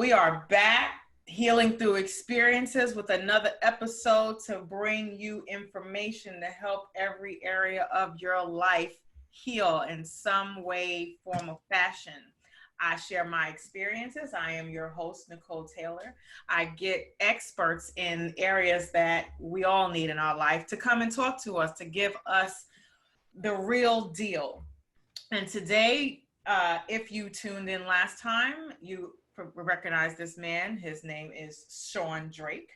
we are back, healing through experiences with another episode to bring you information to help every area of your life heal in some way, form, or fashion. I share my experiences. I am your host, Nicole Taylor. I get experts in areas that we all need in our life to come and talk to us, to give us the real deal. And today, if you tuned in last time, you recognize this man. His name is Shawn Drake.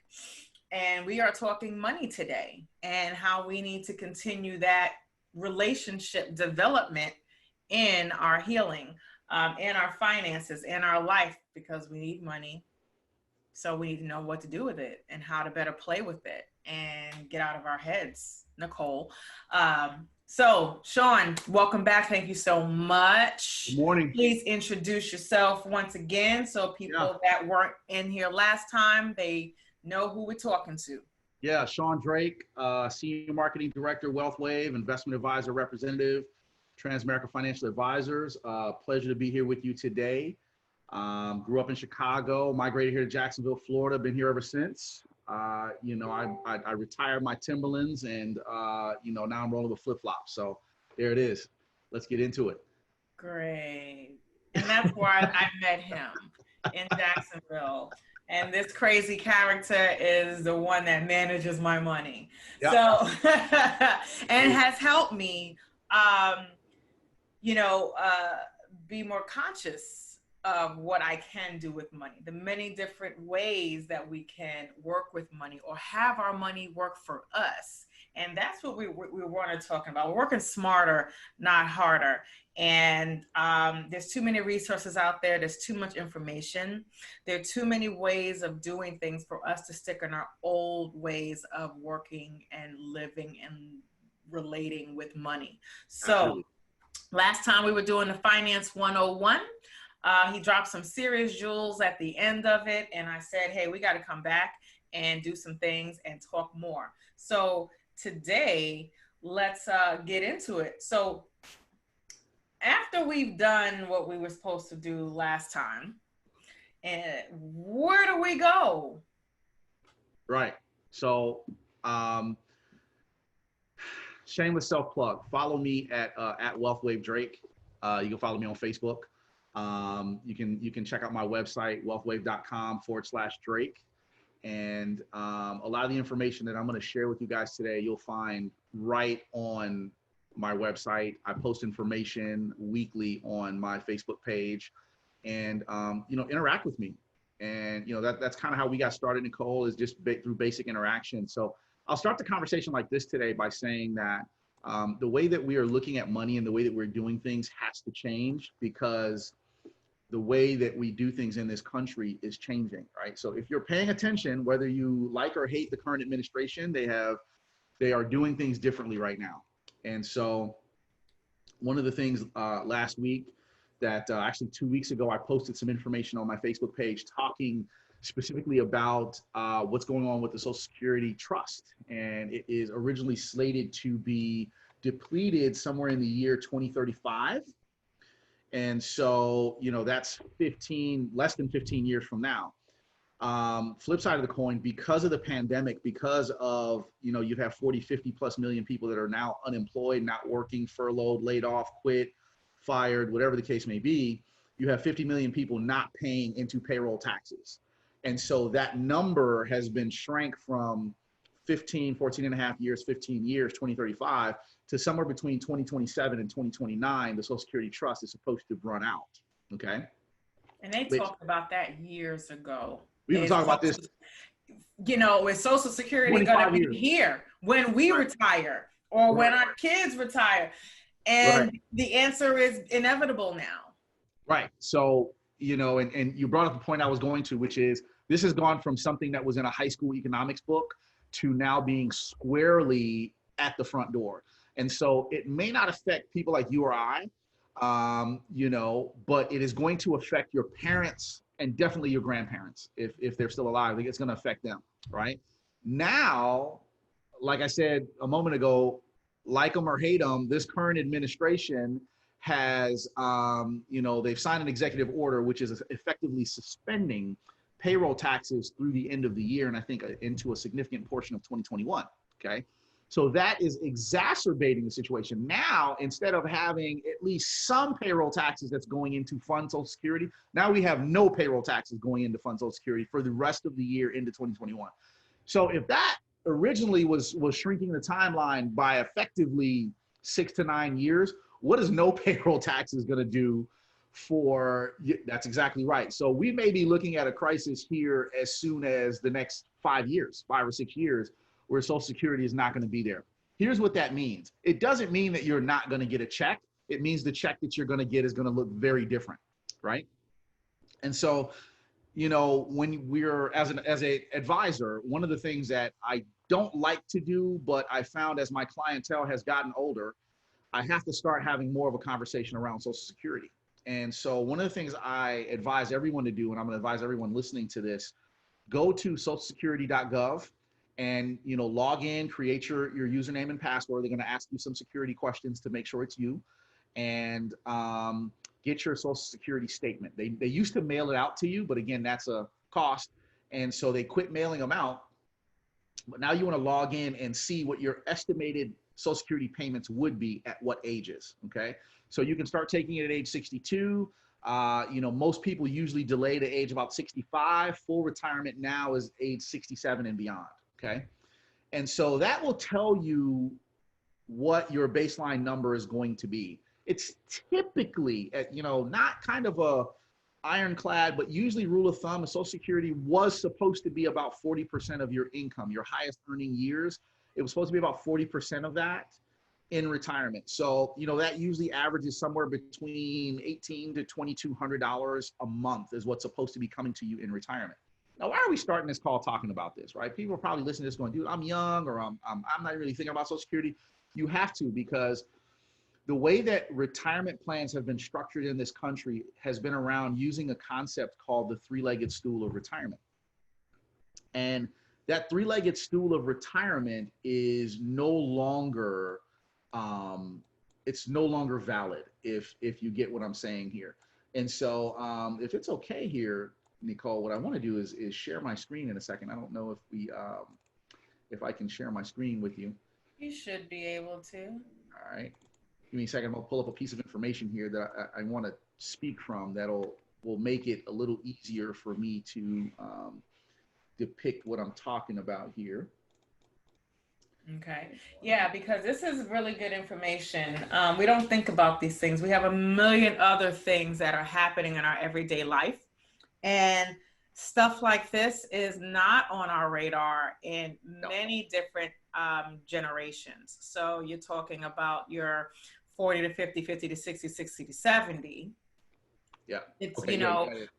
And we are talking money today and how we need to continue that relationship development in our healing, in our finances, in our life, because we need money. So we need to know what to do with it and how to better play with it and get out of our heads, Nicole. So, Shawn, welcome back. Thank you so much. Good morning. Please introduce yourself once again so people that weren't in here last time, they know who we're talking to. Yeah, Shawn Drake, Senior Marketing Director, Wealthwave, Investment Advisor Representative, Transamerica Financial Advisors. Pleasure to be here with you today. Grew up in Chicago, migrated here to Jacksonville, Florida, been here ever since. I retired my Timberlands and, now I'm rolling with flip-flops. So there it is. Let's get into it. Great. And that's where I met him, in Jacksonville. And this crazy character is the one that manages my money. Yep. So, and has helped me, be more conscious of what I can do with money, the many different ways that we can work with money or have our money work for us. And that's what we want to talk about. We're working smarter, not harder. And there's too many resources out there. There's too much information. There are too many ways of doing things for us to stick in our old ways of working and living and relating with money. So Absolutely. Last time we were doing the Finance 101. He dropped some serious jewels at the end of it. And I said, hey, we got to come back and do some things and talk more. So today, let's get into it. So after we've done what we were supposed to do last time, and where do we go? Right. So shameless self-plug. Follow me at Wealthwave Drake. You can follow me on Facebook. You can check out my website, wealthwave.com/Drake. And a lot of the information that I'm going to share with you guys today, you'll find right on my website. I post information weekly on my Facebook page, and interact with me. And that's kind of how we got started, Nicole, is just through basic interaction. So I'll start the conversation like this today by saying that the way that we are looking at money and the way that we're doing things has to change, because the way that we do things in this country is changing, right? So if you're paying attention, whether you like or hate the current administration, they are doing things differently right now. And so one of the things last week that actually 2 weeks ago, I posted some information on my Facebook page talking specifically about what's going on with the Social Security Trust. And it is originally slated to be depleted somewhere in the year 2035. And so, that's less than 15 years from now. Flip side of the coin, because of the pandemic, because of, you have 40, 50 plus million people that are now unemployed, not working, furloughed, laid off, quit, fired, whatever the case may be, you have 50 million people not paying into payroll taxes. And so that number has been shrank from 14 and a half years, 15 years, 2035, to somewhere between 2027 and 2029, the Social Security Trust is supposed to run out, okay? And they talked about that years ago. We were talking about this. With Social Security going to be here when we retire or when our kids retire. And the answer is inevitable now. Right. So, and you brought up the point I was going to, which is this has gone from something that was in a high school economics book to now being squarely at the front door. And so it may not affect people like you or I, but it is going to affect your parents and definitely your grandparents if they're still alive. I think it's going to affect them, right? Now, like I said a moment ago, like them or hate them, this current administration has, they've signed an executive order, which is effectively suspending payroll taxes through the end of the year, and I think into a significant portion of 2021, okay? So that is exacerbating the situation. Now, instead of having at least some payroll taxes that's going into Fund Social Security, now we have no payroll taxes going into Fund Social Security for the rest of the year into 2021. So if that originally was shrinking the timeline by effectively 6 to 9 years, what is no payroll taxes going to do for, that's exactly right. So we may be looking at a crisis here as soon as the next 5 years, 5 or 6 years, where Social Security is not going to be there. Here's what that means. It doesn't mean that you're not going to get a check. It means the check that you're going to get is going to look very different, right? And so, when we're, as an advisor, one of the things that I don't like to do, but I found as my clientele has gotten older, I have to start having more of a conversation around Social Security. And so one of the things I advise everyone to do, and I'm going to advise everyone listening to this, go to socialsecurity.gov and log in, create your username and password. They're going to ask you some security questions to make sure it's you, and get your Social Security statement. They used to mail it out to you, but again, that's a cost, and so they quit mailing them out. But now you want to log in and see what your estimated Social Security payments would be at what ages, okay? So you can start taking it at age 62. Most people usually delay to age about 65. Full retirement now is age 67 and beyond, okay? And so that will tell you what your baseline number is going to be. It's typically at, not kind of a ironclad, but usually rule of thumb, Social Security was supposed to be about 40% of your income, your highest earning years. It was supposed to be about 40% of that in retirement. So, that usually averages somewhere between $1,800 to $2,200 a month is what's supposed to be coming to you in retirement. Now, why are we starting this call talking about this, right? People are probably listening to this going, dude, I'm young, or I'm not really thinking about Social Security. You have to, because the way that retirement plans have been structured in this country has been around using a concept called the three-legged stool of retirement. And that three-legged stool of retirement is no longer, it's no longer valid, if you get what I'm saying here. And so if it's okay here, Nicole, what I want to do is share my screen in a second. I don't know if I can share my screen with you. You should be able to. All right. Give me a second. I'll pull up a piece of information here that I want to speak from will make it a little easier for me to depict what I'm talking about here. Okay. Yeah, because this is really good information. We don't think about these things. We have a million other things that are happening in our everyday life. And stuff like this is not on our radar in many different generations. So you're talking about your 40 to 50, 50 to 60, 60 to 70. Yeah. It's, okay,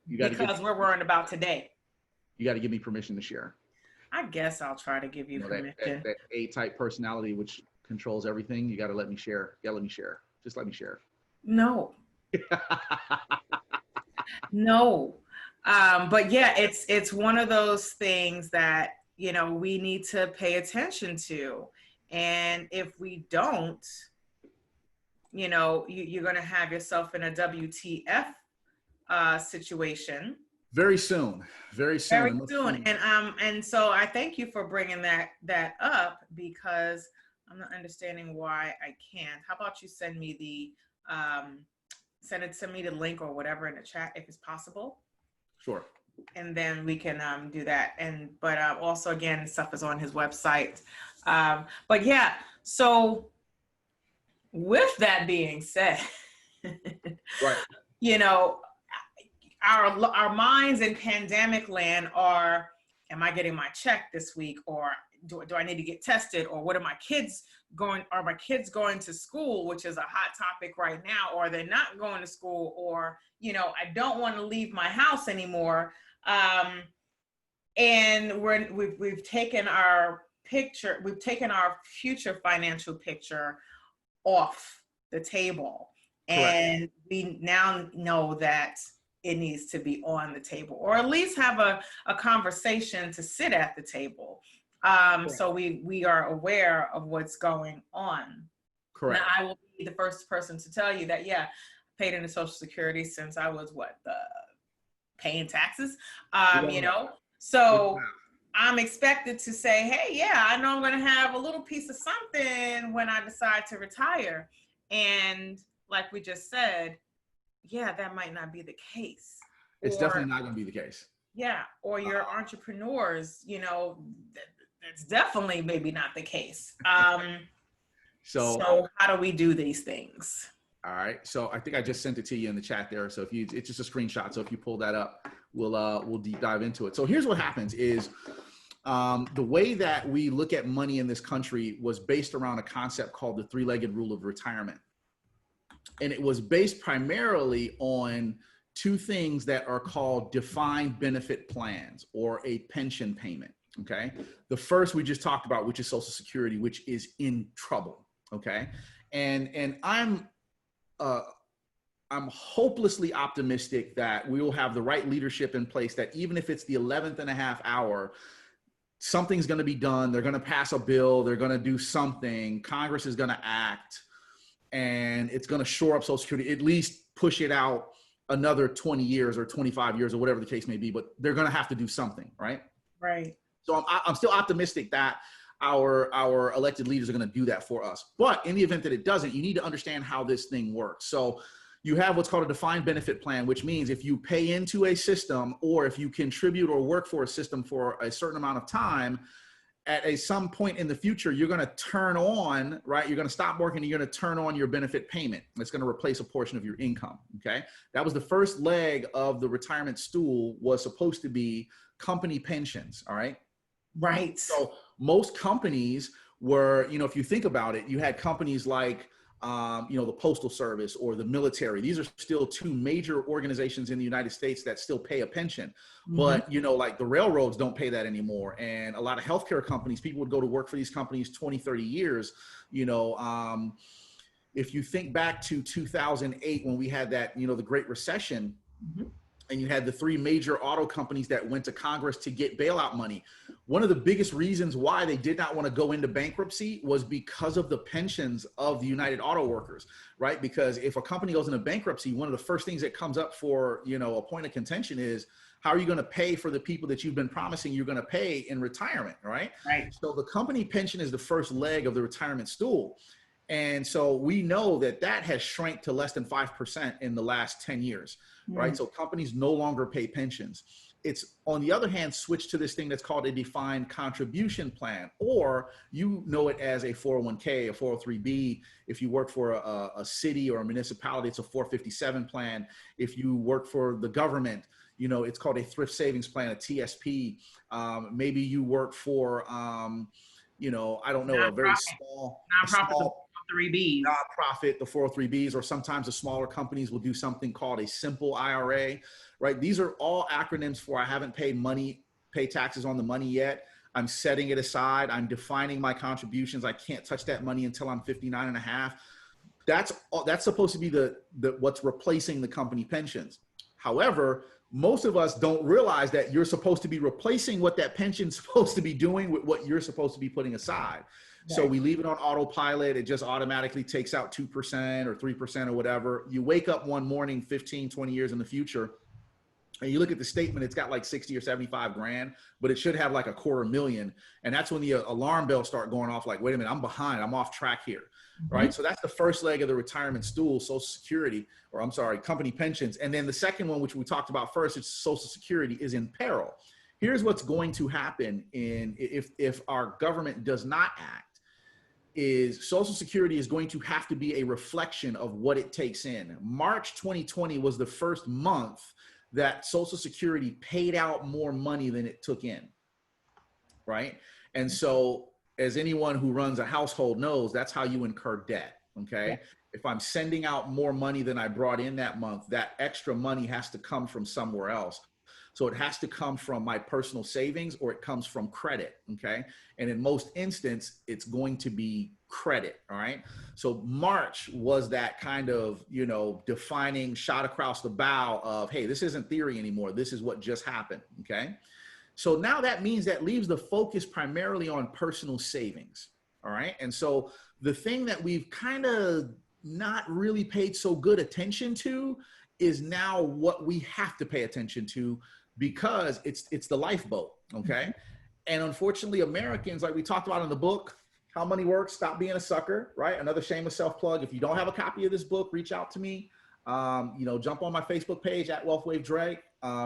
you gotta because we're worrying about today. You got to give me permission to share. I guess I'll try to give you permission. That A-type personality, which controls everything, you got to let me share. You got to let me share. Just let me share. No. No. But yeah, it's one of those things that, we need to pay attention to. And if we don't, you're going to have yourself in a WTF situation. Very soon. And so I thank you for bringing that up, because I'm not understanding why I can't. How about you send me the link or whatever in the chat if it's possible. Sure. And then we can do that. But also, again, stuff is on his website. But yeah, so with that being said, right. Our minds in pandemic land are, am I getting my check this week? Or do I need to get tested? Or what are my kids going to school, which is a hot topic right now, or they're not going to school, or, I don't want to leave my house anymore. And we've taken our future financial picture off the table. Correct. And we now know that it needs to be on the table, or at least have a conversation to sit at the table. So we are aware of what's going on. Correct. Now, I will be the first person to tell you that, yeah, paid into Social Security since I was paying taxes, you know? So I'm expected to say, hey, yeah, I know I'm going to have a little piece of something when I decide to retire. And like we just said, yeah, that might not be the case. It's definitely not going to be the case. Yeah. Or your entrepreneurs, you know, that's definitely maybe not the case. So how do we do these things? All right. So I think I just sent it to you in the chat there. So it's just a screenshot. So if you pull that up, we'll deep dive into it. So here's what happens is the way that we look at money in this country was based around a concept called the three-legged rule of retirement. And it was based primarily on two things that are called defined benefit plans or a pension payment. Okay. The first we just talked about, which is Social Security, which is in trouble. Okay. And I'm hopelessly optimistic that we will have the right leadership in place, that even if it's the 11th and a half hour, something's going to be done. They're going to pass a bill. They're going to do something. Congress is going to act, and it's going to shore up Social Security, at least push it out another 20 years or 25 years or whatever the case may be, but they're going to have to do something, right? Right. So I'm still optimistic that our elected leaders are going to do that for us. But in the event that it doesn't, you need to understand how this thing works. So you have what's called a defined benefit plan, which means if you pay into a system or if you contribute or work for a system for a certain amount of time, at some point in the future, you're going to turn on, right? You're going to stop working and you're going to turn on your benefit payment. It's going to replace a portion of your income, okay? That was the first leg of the retirement stool, was supposed to be company pensions, all right? Right. So most companies were, if you think about it, you had companies like, the Postal Service or the military. These are still two major organizations in the United States that still pay a pension. Mm-hmm. But, like the railroads don't pay that anymore. And a lot of healthcare companies, people would go to work for these companies 20, 30 years. If you think back to 2008, when we had that, the Great Recession, mm-hmm. and you had the three major auto companies that went to Congress to get bailout money. One of the biggest reasons why they did not want to go into bankruptcy was because of the pensions of the United Auto Workers, right? Because if a company goes into bankruptcy, one of the first things that comes up for, a point of contention is, how are you going to pay for the people that you've been promising you're going to pay in retirement, right? Right. So the company pension is the first leg of the retirement stool. And so we know that has shrank to less than 5% in the last 10 years, right? So companies no longer pay pensions. It's, on the other hand, switched to this thing that's called a defined contribution plan, or you know it as a 401k, a 403b. If you work for a city or a municipality, it's a 457 plan. If you work for the government, it's called a thrift savings plan, a TSP. Maybe you work for, I don't know, a very small nonprofit. 403Bs. Nonprofit, the 403Bs, or sometimes the smaller companies will do something called a simple IRA, right? These are all acronyms for I haven't pay taxes on the money yet. I'm setting it aside. I'm defining my contributions. I can't touch that money until I'm 59 and a half. That's supposed to be the what's replacing the company pensions. However, most of us don't realize that you're supposed to be replacing what that pension's supposed to be doing with what you're supposed to be putting aside. Right. So we leave it on autopilot. It just automatically takes out 2% or 3% or whatever. You wake up one morning, 15, 20 years in the future, and you look at the statement, it's got like 60 or 75 grand, but it should have like $250,000. And that's when the alarm bells start going off, like, wait a minute, I'm behind, I'm off track here. Mm-hmm. Right. So that's the first leg of the retirement stool, Social Security, or I'm sorry, company pensions. And then the second one, which we talked about first, it's Social Security, is in peril. Here's what's going to happen if our government does not act. Is Social Security is going to have to be a reflection of what it takes in. March 2020 was the first month that Social Security paid out more money than it took in, right? And so, as anyone who runs a household knows, that's how you incur debt, okay? Yeah. If I'm sending out more money than I brought in that month, that extra money has to come from somewhere else. So it has to come from my personal savings, or it comes from credit, okay? And in most instances, it's going to be credit, all right? So March was that kind of, defining shot across the bow of, hey, this isn't theory anymore. This is what just happened, okay? So now that means that leaves the focus primarily on personal savings, all right? And so the thing that we've kind of not really paid so good attention to is now what we have to pay attention to, because it's the lifeboat, okay? And unfortunately, Americans, like we talked about in the book, How Money Works, Stop Being a Sucker, right? Another shameless self-plug. If you don't have a copy of this book, reach out to me. Jump on my Facebook page at Wealthwave Drake,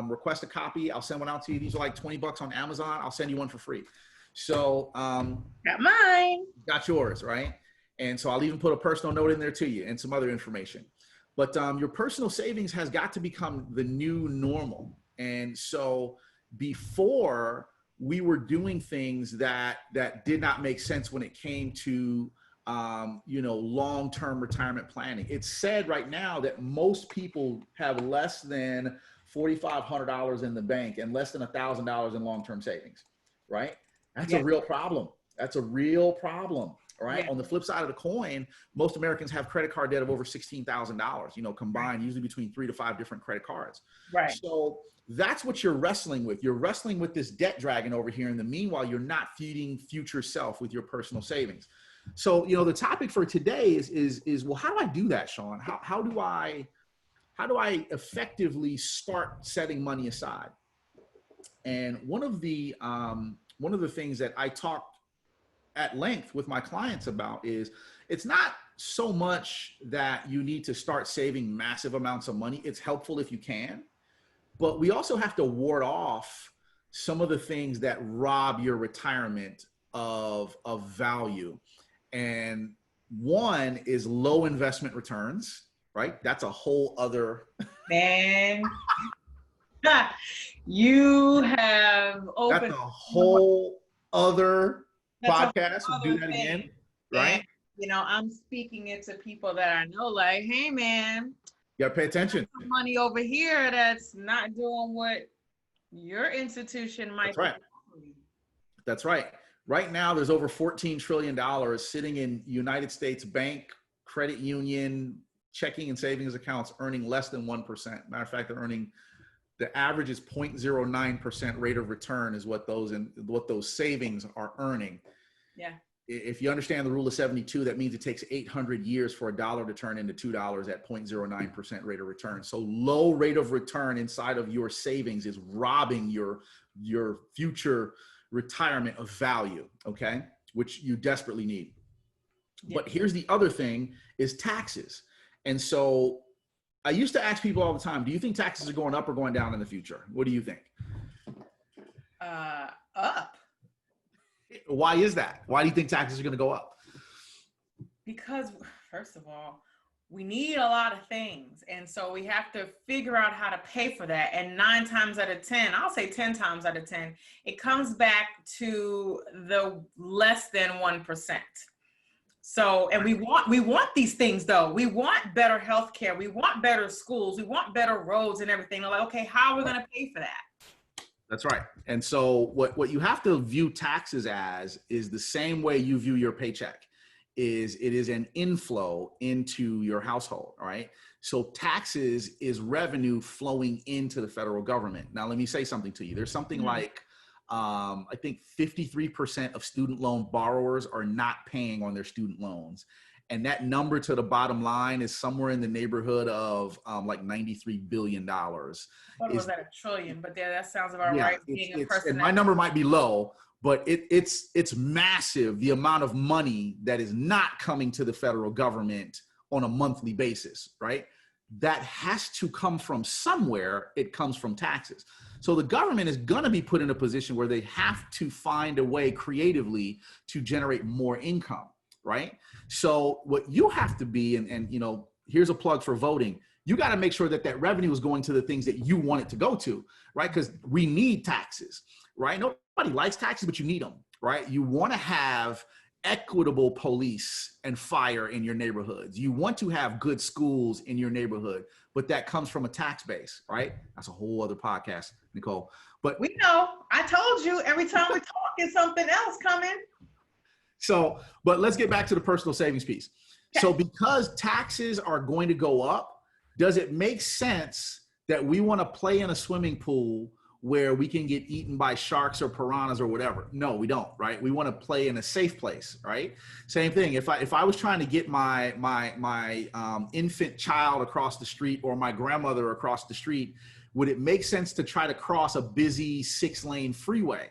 request a copy. I'll send one out to you. These are like $20 on Amazon. I'll send you one for free. So got mine. Got yours, right? And so I'll even put a personal note in there to you and some other information. But your personal savings has got to become the new normal. And so before, we were doing things that did not make sense when it came to long-term retirement planning. It's said right now that most people have less than $4,500 in the bank and less than $1,000 in long-term savings, right? That's a real problem. That's a real problem, right? Yeah. On the flip side of the coin, most Americans have credit card debt of over $16,000, combined, usually between 3 to 5 different credit cards. Right. So that's what you're wrestling with. You're wrestling with this debt dragon over here. In the meanwhile, you're not feeding future self with your personal savings. So, the topic for today is well, how do I do that, Shawn? How do I effectively start setting money aside? And one of the things that I talk at length with my clients about is it's not so much that you need to start saving massive amounts of money. It's helpful if you can, but we also have to ward off some of the things that rob your retirement of value. And one is low investment returns, right? That's a whole other man. You have opened. That's a whole other podcast. We'll do that again, right? And, I'm speaking it to people that I know, like, hey, man, you gotta pay attention. Money over here that's not doing what your institution might. That's right. That's right. Right now, there's over $14 trillion sitting in United States bank, credit union, checking and savings accounts earning less than 1%. Matter of fact, the average is 0.09% rate of return is what those savings are earning. Yeah. If you understand the rule of 72, that means it takes 800 years for a dollar to turn into $2 at 0.09% rate of return. So low rate of return inside of your savings is robbing your future retirement of value, okay, which you desperately need. Yeah. But here's the other thing is taxes. And so I used to ask people all the time, do you think taxes are going up or going down in the future? What do you think? Up. Why is that? Why do you think taxes are going to go up? Because first of all, we need a lot of things. And so we have to figure out how to pay for that. And 9 times out of 10, I'll say 10 times out of 10, it comes back to the less than 1%. So, and we want these things though. We want better healthcare. We want better schools. We want better roads and everything. They're like, okay, how are we going to pay for that? That's right. And so what you have to view taxes as is the same way you view your paycheck. It is an inflow into your household, all right? So taxes is revenue flowing into the federal government. Now, let me say something to you. There's something like, I think 53% of student loan borrowers are not paying on their student loans. And that number to the bottom line is somewhere in the neighborhood of like $93 billion. What was that, $1 trillion? But yeah, that sounds about right. Being a person and my number might be low, but it's massive, the amount of money that is not coming to the federal government on a monthly basis, right? That has to come from somewhere. It comes from taxes. So the government is going to be put in a position where they have to find a way creatively to generate more income, right? So what you have to be, and here's a plug for voting, you got to make sure that revenue is going to the things that you want it to go to, right? Because we need taxes, right? Nobody likes taxes, but you need them, right? You want to have equitable police and fire in your neighborhoods. You want to have good schools in your neighborhood, but that comes from a tax base, right? That's a whole other podcast, Nicole. But we know, I told you, every time we talk, is something else coming. So, but let's get back to the personal savings piece. Okay. So because taxes are going to go up, does it make sense that we want to play in a swimming pool where we can get eaten by sharks or piranhas or whatever. No, we don't, right? We want to play in a safe place, right? Same thing. If I was trying to get my infant child across the street or my grandmother across the street, would it make sense to try to cross a busy 6-lane freeway?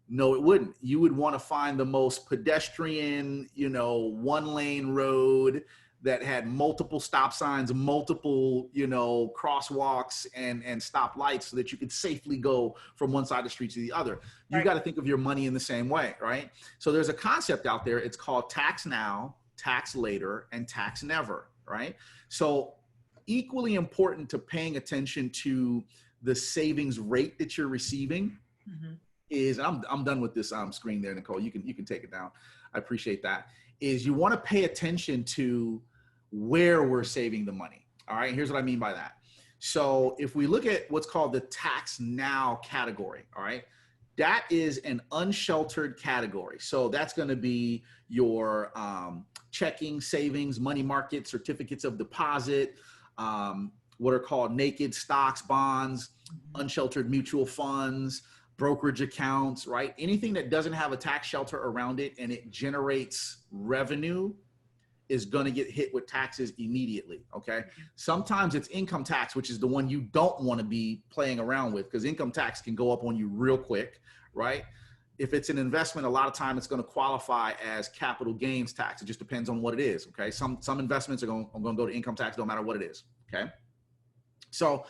No, it wouldn't. You would want to find the most pedestrian, 1-lane road that had multiple stop signs, multiple, crosswalks and stop lights so that you could safely go from one side of the street to the other. You got to think of your money in the same way, right? So there's a concept out there. It's called tax now, tax later, and tax never, right? So equally important to paying attention to the savings rate that you're receiving is, and I'm done with this screen there, Nicole. You can take it down. I appreciate that. Is you want to pay attention to where we're saving the money. All right, here's what I mean by that. So if we look at what's called the tax now category, all right, that is an unsheltered category. So that's going to be your checking, savings, money market, certificates of deposit, what are called naked stocks, bonds, unsheltered mutual funds, brokerage accounts, right? Anything that doesn't have a tax shelter around it and it generates revenue is going to get hit with taxes immediately, okay? Sometimes it's income tax, which is the one you don't want to be playing around with, because income tax can go up on you real quick, right? If it's an investment, a lot of time it's going to qualify as capital gains tax. It just depends on what it is, okay? Some investments are going to go to income tax, no matter what it is, okay? So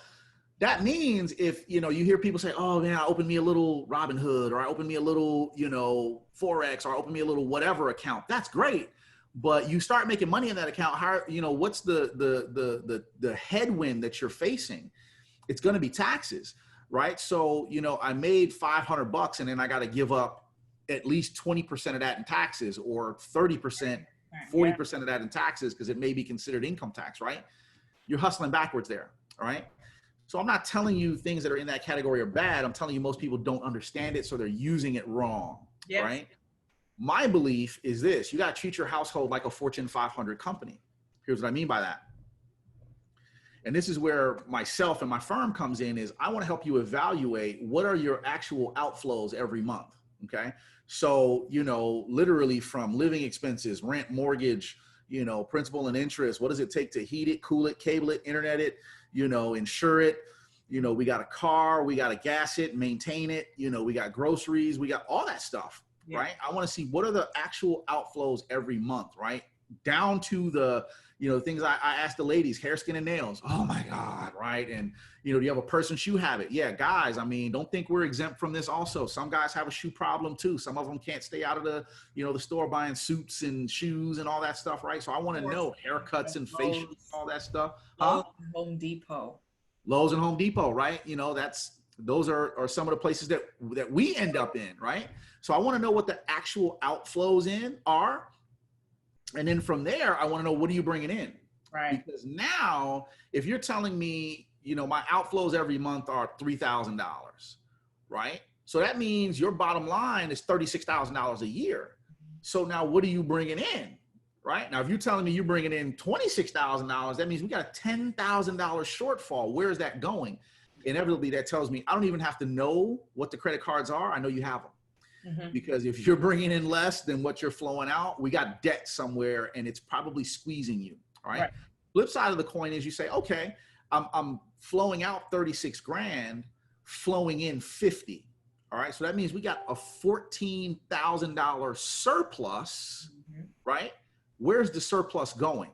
that means if, you hear people say, oh man, I opened me a little Robinhood, or I opened me a little, Forex, or I opened me a little whatever account. That's great. But you start making money in that account, how, what's the headwind that you're facing? It's going to be taxes, right? So, I made $500 and then I got to give up at least 20% of that in taxes, or 30%, 40% of that in taxes, because it may be considered income tax, right? You're hustling backwards there, all right? So I'm not telling you things that are in that category are bad. I'm telling you most people don't understand it, so they're using it wrong, right? My belief is this: you got to treat your household like a Fortune 500 company. Here's what I mean by that. And this is where myself and my firm comes in, is I want to help you evaluate what are your actual outflows every month. Okay. So, literally from living expenses, rent, mortgage, principal and interest, what does it take to heat it, cool it, cable it, internet it, insure it? We got a car, we got to gas it, maintain it. We got groceries, we got all that stuff. Right? I want to see what are the actual outflows every month, right? Down to the, things I ask the ladies, hair, skin, and nails. Oh my God, right? And, do you have a person shoe habit? Yeah, guys, don't think we're exempt from this also. Some guys have a shoe problem too. Some of them can't stay out of the, the store buying suits and shoes and all that stuff, right? So I want to know haircuts and facials, all that stuff. Lowe's and Home Depot. Lowe's and Home Depot, right? Those are some of the places that we end up in, right? So I want to know what the actual outflows are. And then from there, I want to know, what are you bringing in? Right. Because now, if you're telling me, my outflows every month are $3,000, right? So that means your bottom line is $36,000 a year. So now what are you bringing in, right? Now, if you're telling me you're bringing in $26,000, that means we got a $10,000 shortfall. Where is that going? Inevitably, that tells me I don't even have to know what the credit cards are. I know you have them. Because if you're bringing in less than what you're flowing out, we got debt somewhere and it's probably squeezing you. All right. Flip side of the coin is you say, okay, I'm flowing out 36 grand, flowing in 50. All right. So that means we got a $14,000 surplus, right? Where's the surplus going?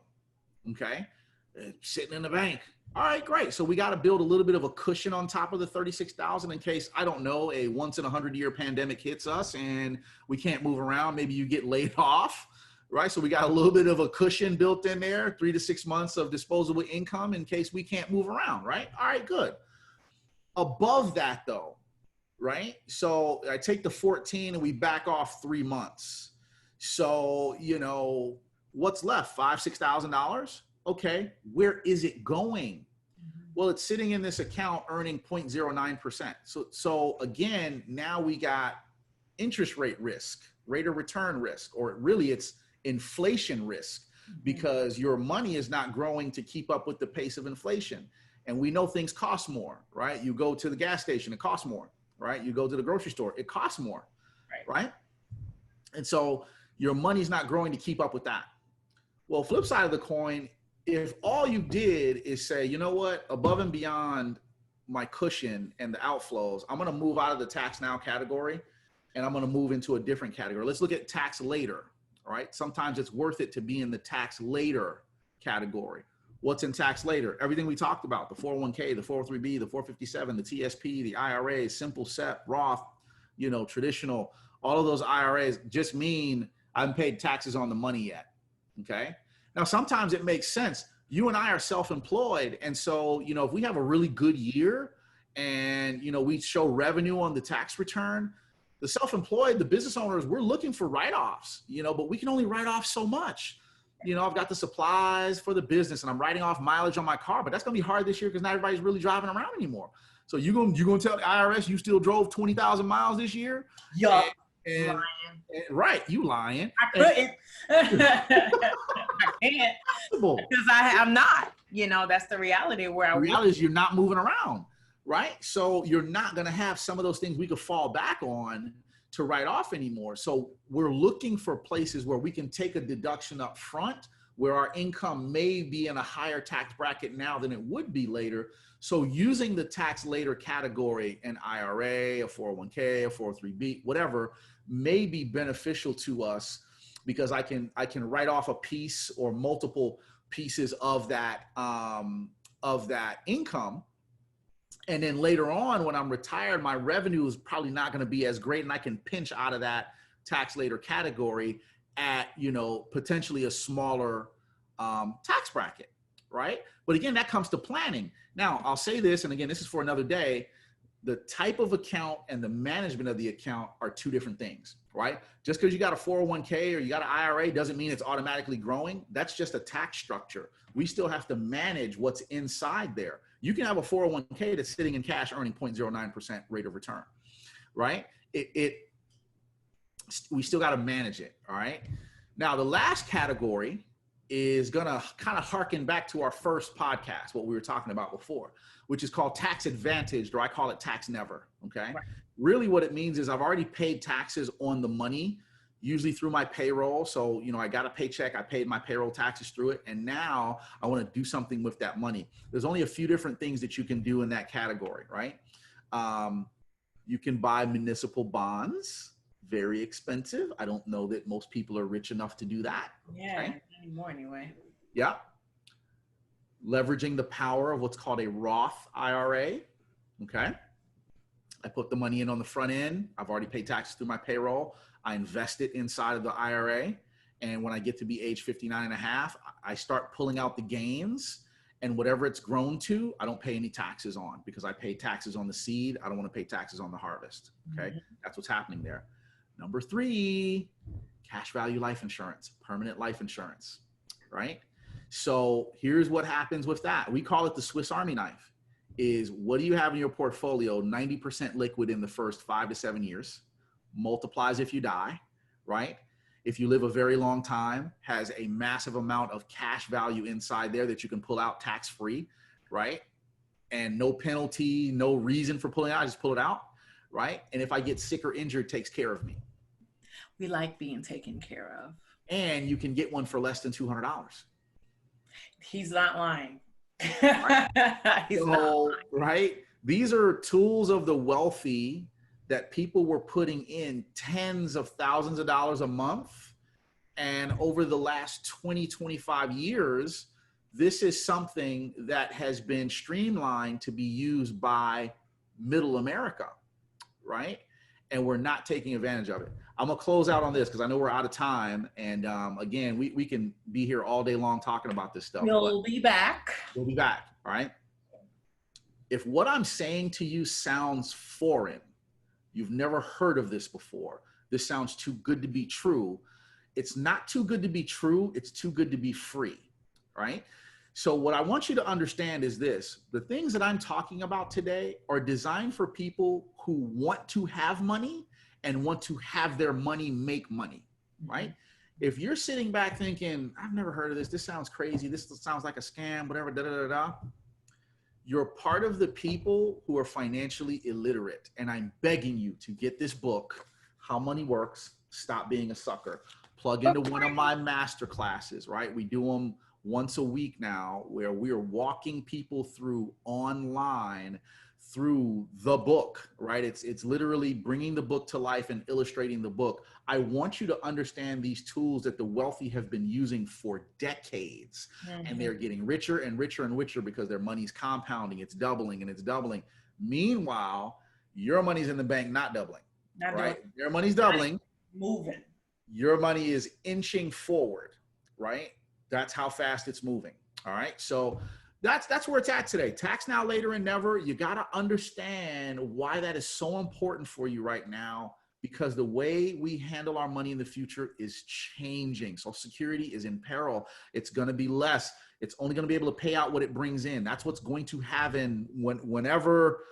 Okay. It's sitting in the bank. All right, great. So we got to build a little bit of a cushion on top of the 36,000 in case, I don't know, a once in 100-year pandemic hits us and we can't move around. Maybe you get laid off, right? So we got a little bit of a cushion built in there, 3 to 6 months of disposable income in case we can't move around, right? All right, good. Above that though, right? So I take the 14 and we back off 3 months. So, what's left? $5,000, $6,000? Okay, where is it going? Well, it's sitting in this account earning 0.09%. So again, now we got interest rate risk, rate of return risk, or really it's inflation risk, because your money is not growing to keep up with the pace of inflation. And we know things cost more, right? You go to the gas station, it costs more, right? You go to the grocery store, it costs more, right? And so your money's not growing to keep up with that. Well, flip side of the coin, if all you did is say, you know what, above and beyond my cushion and the outflows, I'm going to move out of the tax now category and I'm going to move into a different category. Let's look at tax later, all right? Sometimes it's worth it to be in the tax later category. What's in tax later? Everything we talked about, the 401k, the 403b, the 457, the TSP, the IRA, simple SEP, Roth, you know, traditional, all of those IRAs just mean I haven't paid taxes on the money yet. Okay. Now, sometimes it makes sense. You and I are self-employed. And so, you know, if we have a really good year and, you know, we show revenue on the tax return, the self-employed, the business owners, we're looking for write-offs, you know, but we can only write off so much. You know, I've got the supplies for the business and I'm writing off mileage on my car, but that's going to be hard this year because not everybody's really driving around anymore. So you're going to tell the IRS you still drove 20,000 miles this year? Yup. And, right, you lying. I couldn't. I can't because I'm not. You know, that's the reality where the reality is you're not moving around, right? So you're not going to have some of those things we could fall back on to write off anymore. So we're looking for places where we can take a deduction up front, where our income may be in a higher tax bracket now than it would be later. So using the tax later category, an IRA, a 401k, a 403b, whatever, may be beneficial to us because I can write off a piece or multiple pieces of that income. And then later on, when I'm retired, my revenue is probably not going to be as great, and I can pinch out of that tax later category at, you know, potentially a smaller tax bracket, right? But again, that comes to planning. Now, I'll say this, and again, this is for another day. The type of account and the management of the account are two different things, right? Just because you got a 401k or you got an IRA doesn't mean it's automatically growing. That's just a tax structure. We still have to manage what's inside there. You can have a 401k that's sitting in cash earning 0.09% rate of return, right? We still got to manage it, all right? Now, the last category is going to kind of harken back to our first podcast, what we were talking about before, which is called tax advantaged, or I call it tax never, okay? Right. Really what it means is I've already paid taxes on the money, usually through my payroll. So, you know, I got a paycheck, I paid my payroll taxes through it, and now I want to do something with that money. There's only a few different things that you can do in that category, right? You can buy municipal bonds, very expensive. I don't know that most people are rich enough to do that. Yeah, okay? Anymore anyway. Yeah. Leveraging the power of what's called a Roth IRA, okay? I put the money in on the front end. I've already paid taxes through my payroll. I invest it inside of the IRA. And when I get to be age 59 and a half, I start pulling out the gains, and whatever it's grown to, I don't pay any taxes on because I pay taxes on the seed. I don't want to pay taxes on the harvest, okay? Mm-hmm. That's what's happening there. Number 3, cash value life insurance, permanent life insurance, right? So here's what happens with that. We call it the Swiss Army knife. Is what do you have in your portfolio? 90% liquid in the first 5 to 7 years, multiplies if you die, right? If you live a very long time, has a massive amount of cash value inside there that you can pull out tax-free, right? And no penalty, no reason for pulling out, I just pull it out, right? And if I get sick or injured, it takes care of me. We like being taken care of. And you can get one for less than $200. He's not lying. Right? Right? These are tools of the wealthy that people were putting in tens of thousands of dollars a month. And over the last 20, 25 years, this is something that has been streamlined to be used by middle America, right? And we're not taking advantage of it. I'm gonna close out on this because I know we're out of time. And again, we can be here all day long talking about this stuff. We'll be back. We'll be back, all right? If what I'm saying to you sounds foreign, you've never heard of this before, this sounds too good to be true, it's not too good to be true, it's too good to be free, right? So what I want you to understand is this: the things that I'm talking about today are designed for people who want to have money and want to have their money make money, right? If you're sitting back thinking, I've never heard of this, this sounds crazy, this sounds like a scam, whatever, da da da da, You're part of the people who are financially illiterate. And I'm begging you to get this book, How Money Works, Stop Being a Sucker. Plug into one of my master classes, right? We do them once a week now, where we are walking people through online through the book, right? It's literally bringing the book to life and illustrating the book. I want you to understand these tools that the wealthy have been using for decades, and they're getting richer and richer and richer because their money's compounding. It's doubling and it's doubling. Meanwhile, your money's in the bank, not doubling, right? Their money's doubling, moving. Your money is inching forward, right? That's how fast it's moving. All right. So that's where it's at today. Tax now, later, and never. You got to understand why that is so important for you right now, because the way we handle our money in the future is changing. Social Security is in peril. It's going to be less. It's only going to be able to pay out what it brings in. That's what's going to happen whenever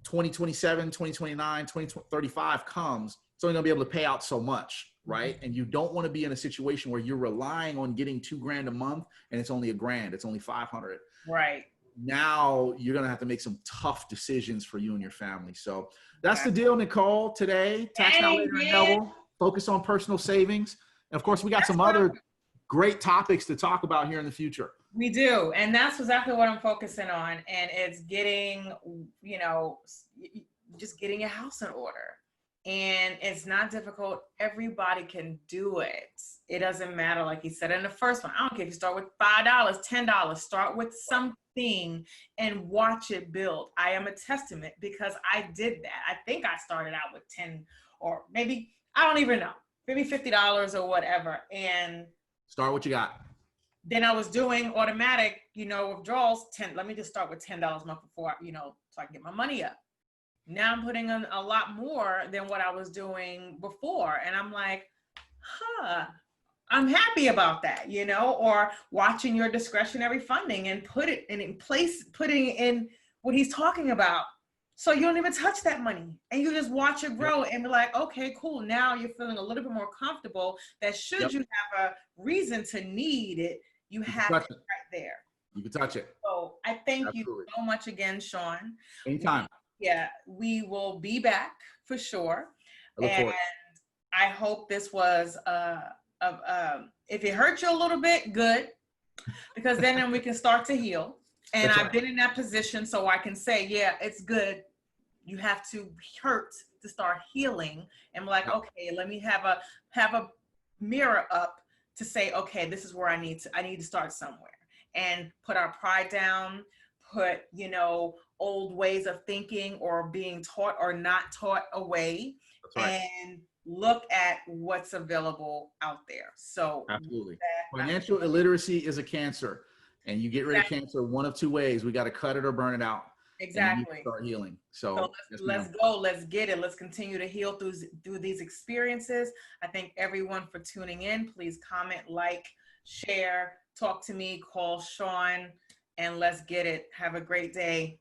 2027, 2029, 2035 comes. It's only going to be able to pay out so much, right? And you don't want to be in a situation where you're relying on getting $2,000 a month and it's only $1,000. It's only 500. Right. Now you're going to have to make some tough decisions for you and your family. So that's the deal, Nicole, today. Tax now, later, and never. Focus on personal savings. And of course, we got some other great topics to talk about here in the future. We do. And that's exactly what I'm focusing on. And it's getting, just getting your house in order. And it's not difficult. Everybody can do it. It doesn't matter. Like he said in the first one, I don't care if you start with $5, $10, start with something and watch it build. I am a testament because I did that. I think I started out with 10 or maybe, I don't even know, maybe $50 or whatever. And start what you got. Then I was doing automatic, withdrawals. Let me just start with $10 a month before, so I can get my money up. Now I'm putting in a lot more than what I was doing before. And I'm like, I'm happy about that, or watching your discretionary funding and putting in what he's talking about. So you don't even touch that money and you just watch it grow and be like, okay, cool. Now you're feeling a little bit more comfortable that should you have a reason to need it, you have it right there. You can touch it. So I thank you so much again, Shawn. Anytime. We will be back for sure. And I hope this was, if it hurt you a little bit, good, because then we can start to heal. And I've been in that position, so I can say, yeah, it's good. You have to hurt to start healing. And be like, okay, let me have a mirror up to say, okay, this is where I need to start somewhere, and put our pride down, put, old ways of thinking or being taught or not taught away, and look at what's available out there. So absolutely. Financial illiteracy is a cancer, and you get rid of cancer one of two ways. We got to cut it or burn it out. Exactly. Start healing. So let's go. Let's get it. Let's continue to heal through these experiences. I thank everyone for tuning in. Please comment, like, share, talk to me, call Shawn, and let's get it. Have a great day.